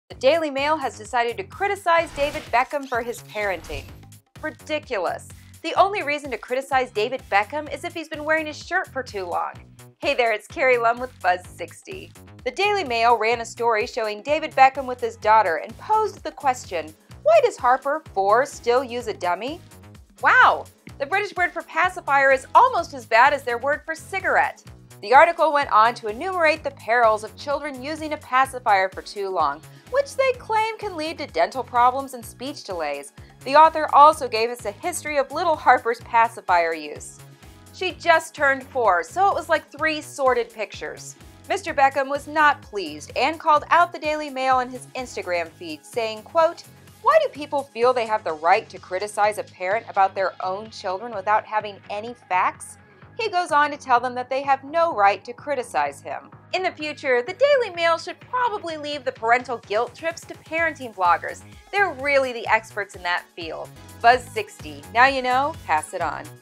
The Daily Mail has decided to criticize David Beckham for his parenting. Ridiculous. The only reason to criticize David Beckham is if he's been wearing his shirt for too long. Hey there, it's Carrie Lum with Buzz60. The Daily Mail ran a story showing David Beckham with his daughter and posed the question, why does Harper 4 still use a dummy? Wow! The British word for pacifier is almost as bad as their word for cigarette. The article went on to enumerate the perils of children using a pacifier for too long, which they claim can lead to dental problems and speech delays. The author also gave us a history of little Harper's pacifier use. She just turned 4, so it was like 3 sorted pictures. Mr. Beckham was not pleased and called out the Daily Mail in his Instagram feed, saying, quote, "Why do people feel they have the right to criticize a parent about their own children without having any facts?" He goes on to tell them that they have no right to criticize him. In the future, the Daily Mail should probably leave the parental guilt trips to parenting bloggers. They're really the experts in that field. Buzz60. Now you know, pass it on.